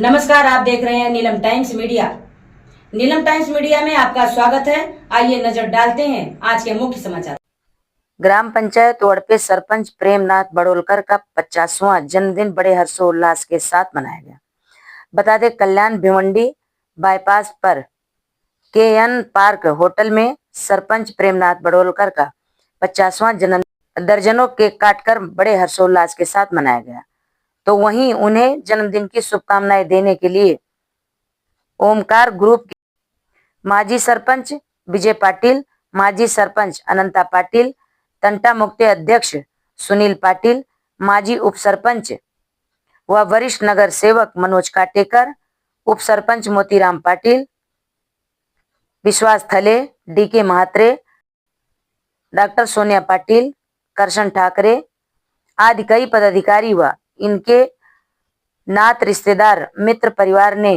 नमस्कार, आप देख रहे हैं Neelam times media. Neelam times media में आपका स्वागत है। आइए नजर डालते हैं आज के मुख्य समाचार। ग्राम पंचायत वड़पे सरपंच प्रेमनाथ बड़ोलकर का 50वां जन्मदिन बड़े हर्षोल्लास के साथ मनाया गया। बता दें, कल्याण भिवंडी बाईपास पर KN पार्क होटल में सरपंच प्रेमनाथ बड़ोलकर का 50वां जन्मदिन दर्जनों केक काटकर बड़े हर्षोल्लास के साथ मनाया गया। तो वहीं उन्हें जन्मदिन की शुभकामनाएं देने के लिए ओमकार ग्रुप के माजी सरपंच विजय पाटिल, माजी सरपंच अनंता पाटिल, तंटा मुक्ति अध्यक्ष सुनील पाटिल, माजी उप सरपंच व वरिष्ठ नगर सेवक मनोज काटेकर, उप सरपंच मोतीराम पाटिल, विश्वास थले, DK महात्रे, डॉक्टर सोनिया पाटिल, करशन ठाकरे आदि कई पदाधिकारी व इनके नात रिश्तेदार मित्र परिवार ने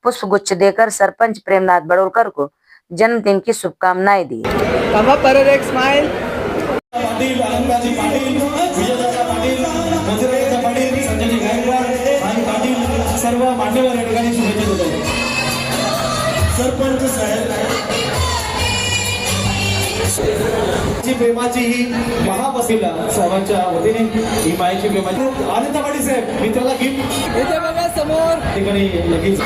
पुष्पगुच्छ देकर सरपंच प्रेमनाथ बड़ोलकर को जन्मदिन की शुभकामनाएं दी। सर्व मान्यवर या ठिकाणी शुभेच्छा देतो। सरपंच साहेब प्रेमाची ही महापसिला सर्वांच्या वतीने ही मायेची प्रेमाची आनंद पाटील साहेब मित्राला गिफ्ट येते बघा समोर ठिकाणी लगेच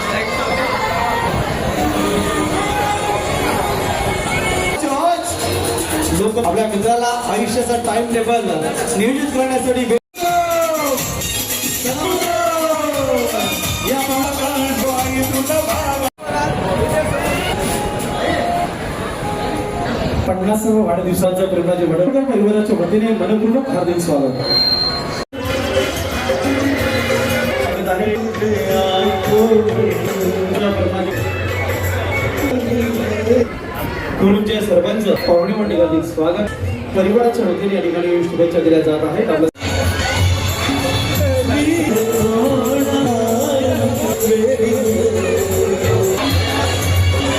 लोक आपल्या मित्राला आयुष्याचा टाइम टेबल नियोजित करण्यासाठी पन्नासाव्या वाढदिवसाच्या प्रेमाचे वडोलकर परिवाराच्या वतीने मनपूर्वक हार्दिक स्वागत। गुरुचे सरपंच पाहुणे मंडळी स्वागत परिवाराच्या वतीने या ठिकाणी शुभेच्छा दिल्या जात आहेत।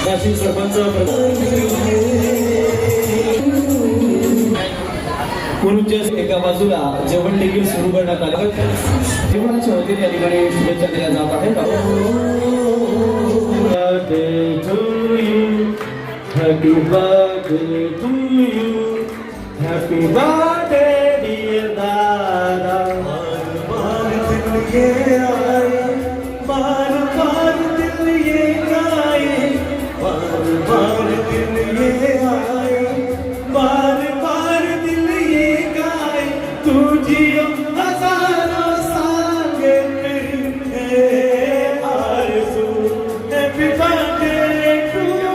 नाशिक सरपंच गुरुच्या एका बाजूला जेवण देखील सुरू करण्यात आले। जेवणाच्या वतीने या ठिकाणी शुभेच्छा दिल्या जात आहेत। Happy birthday to you, happy birthday dear दादा, बार दिल ये आए, बार दिल ये गाए, बार दिल ये आए, बार दिल ये गाए, तुझी हजारों सांगे फिर आरज़ू। Happy birthday to you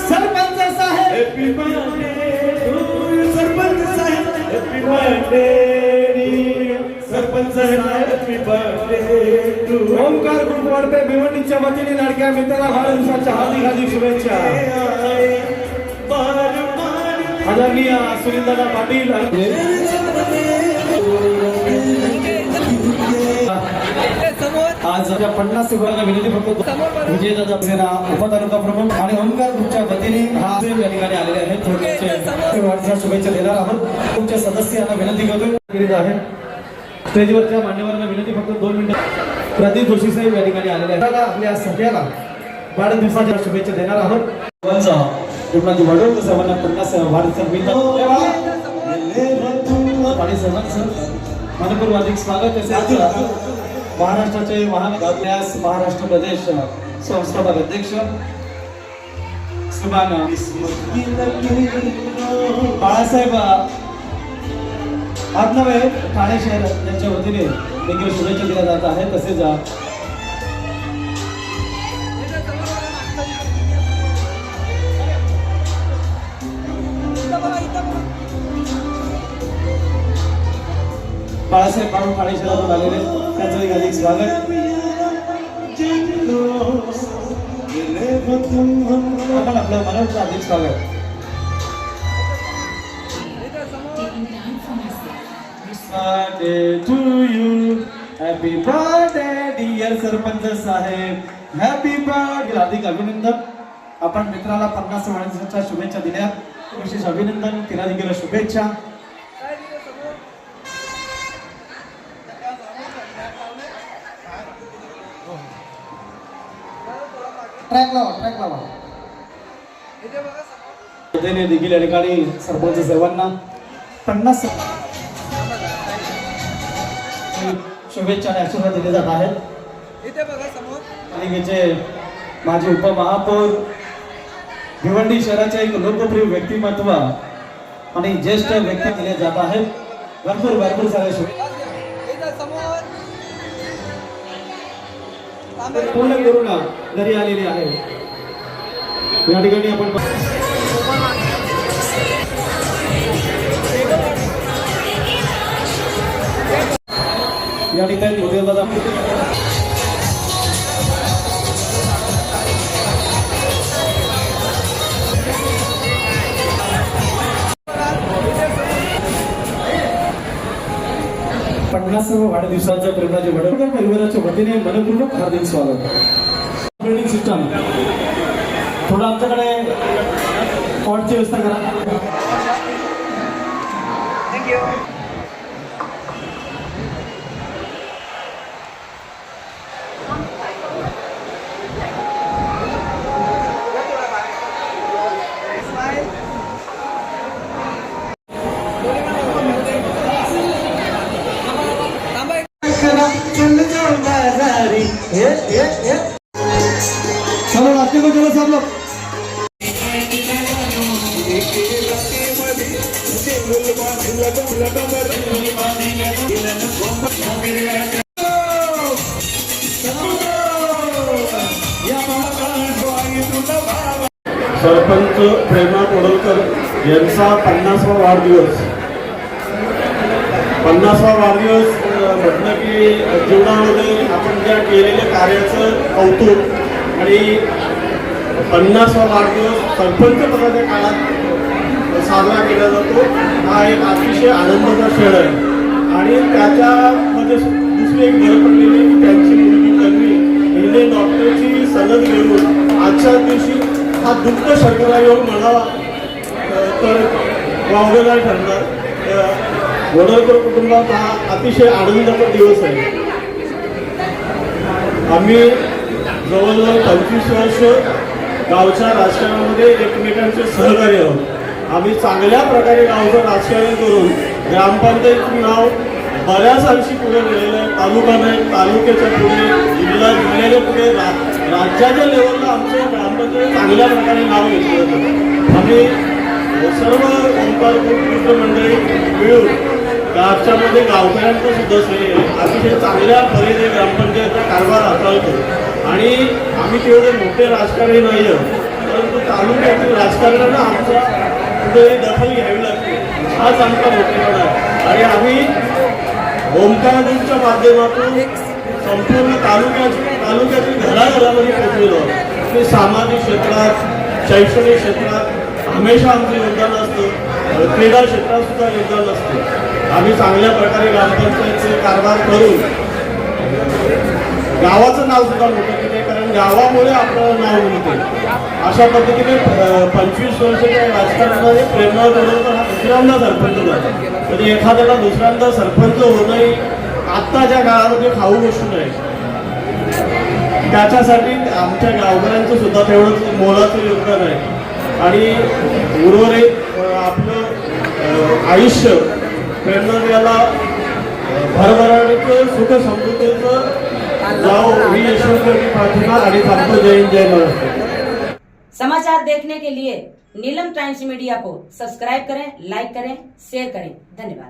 sarpanch saheb, happy birthday to you sarpanch saheb, happy birthday sarpanch saheb, happy birthday to Omkar group Vadpe भिवंडीच्या वतीने लाडक्या मित्राला वाढदिवसाच्या हार्दिक शुभेच्छा। आदरणीय सुनीलदादा पाटील आज 50 वर्षांना विनंती फक्त विजयदादा सेना उपतालुका प्रमुख आणि ओमकार ग्रुपच्या वतीने हा या ठिकाणी आलेले आहेत। थोडक्याचे वाढदिवसाच्या शुभेच्छा देणार आहोत। तुमच्या सदस्यांना विनंती करतो आहे स्टेजवरच्या मान्यवरांना विनंती फक्त 2 मिनिटं प्रदीप जोशी साहेब या ठिकाणी आलेले आहेत। आपल्या सगळ्याला वाढदिवसाच्या शुभेच्छा देणार आहोत। प्रेमनाथ बड़ोलकर साहेबांना 50 वाढदिवसानिमित्त आणि सर्वांचं मनपूर्वक हार्दिक स्वागत। महाराष्ट्राचे महानगरपालिका महाराष्ट्र प्रदेश संस्थापक अध्यक्ष श्रीमान बाळासाहेब आत्नवे ठाणे शहर यांच्या वतीने देखील शुभेच्छा दिल्या जात आहेत। तसेच बाळासाहेब बाळू ठाणे शहरातून आलेले त्यांचं हार्दिक स्वागत। आपण आपलं मनपूर्वक हार्दिक स्वागत। To you happy birthday dear sarpanch saheb, happy birthday हार्दिक अभिनंदन। आपण मित्राला 50 वाढदिवसाच्या शुभेच्छा दिल्या, विशेष अभिनंदन। तिला देखील शुभेच्छा। ट्रॅक लावा वतीने देखील या ठिकाणी सरपंच सर्वांना 50 शुभेच्छा आणि आशीर्वाद दिले जात आहेत. पालिकेचे माजी उपमहापौर, भिवंडी शहराचे एक लोकप्रिय व्यक्तिमत्व आणि ज्येष्ठ व्यक्ती दिले जात आहेत. भरपूर सारे शुभेच्छा पूर्ण करून घरी आलेली आहे. या ठिकाणी आपण या ठिकाणी उदयनदादा वाढदिवसाच्या प्रेमाचे वडवडा परिवाराच्या वतीने मनपूर्वक हार्दिक स्वागत. ऑपरेटिंग सिस्टम थोडं आमच्याकडे पॉटची व्यवस्था करा. चलो रास्ते को चलो सब लोग. सरपंच प्रेमा कोडलकर यांचा 50वा वाढदिवस. 50वा वाढदिवस म्हटलं की जीवनामध्ये आपण ज्या केलेल्या कार्याचं कौतुक आणि 50वा वाढदिवस सरपंच पदाच्या काळात साजरा केला जातो. हा एक अतिशय आनंदाचा क्षण आहे. आणि त्याच्यामध्ये दुसरी एक भर पडलेली की त्यांची मुलगी तन्वी हिने डॉक्टरची सनद घेऊन आजच्या दिवशी हा दुःख शर्करा येऊन मला तर वावगं ठरणार. वडोदकर कुटुंबात हा अतिशय आनंदाचा दिवस आहे. आम्ही जवळजवळ 25 वर्ष गावच्या राजकारणामध्ये एकमेकांचे सहकारी आहोत. आम्ही चांगल्या प्रकारे गावचं राजकारण करून ग्रामपंचायतीचं नाव बऱ्याच अंशी पुढे गेलेलं आहे. तालुका नाही, तालुक्याच्या पुढे, जिल्ह्याच्या पुढे, राज्याच्या लेवलला आमचं ग्रामपंचायत चांगल्या प्रकारे नाव घेतलं जातं. आम्ही सर्व ओंकार मंडळी मिळून गावच्यामध्ये गावकऱ्यांचं सुद्धा श्रेय अतिशय चांगल्या परीने ग्रामपंचायतचा कारभार हाताळतो. आणि आम्ही तेवढे मोठे राजकारणी नाही आहोत, परंतु तालुक्यातील राजकारणाला आमचा पुढे दखल घ्यावी लागते. हाच आमचा मोठेपणा आहे. आणि आम्ही ओंकाराच्या माध्यमातून संपूर्ण तालुक्यातील घराघरामध्ये पोहोचलेलो आहोत. ते सामाजिक क्षेत्रात, शैक्षणिक क्षेत्रात हमेशा आमचं योगदान असतं. क्रीडा क्षेत्रात सुद्धा योगदान असतं. आम्ही चांगल्या प्रकारे ग्रामपंचायतचे कारभार करून गावाचं नाव सुद्धा मोठं केले, कारण गावामुळे आपलं नाव मिळते. अशा पद्धतीने 25 वर्षाच्या राजकारणामध्ये प्रेरणा कोडलकर हा दुसऱ्यांदा सरपंच झाला. म्हणजे एखाद्याला दुसऱ्यांदा सरपंच होणंही आत्ताच्या काळामध्ये खाऊ गोष्ट नाही. त्याच्यासाठी आमच्या गावकऱ्यांचं सुद्धा तेवढंच मोलाचं योगदान आहे. आणि उर्वरित आपलं आयुष्य प्रेरणा याला भरभराटीचं सुख समृद्धीचं जाओ ही ईश्वर की प्रार्थना. आणि थांबतो. जय हिंद, जय महाराष्ट्र. समाचार देखने के लिए नीलम टाइम्स मीडिया को सब्सक्राइब करें, लाइक करें, शेयर करें. धन्यवाद.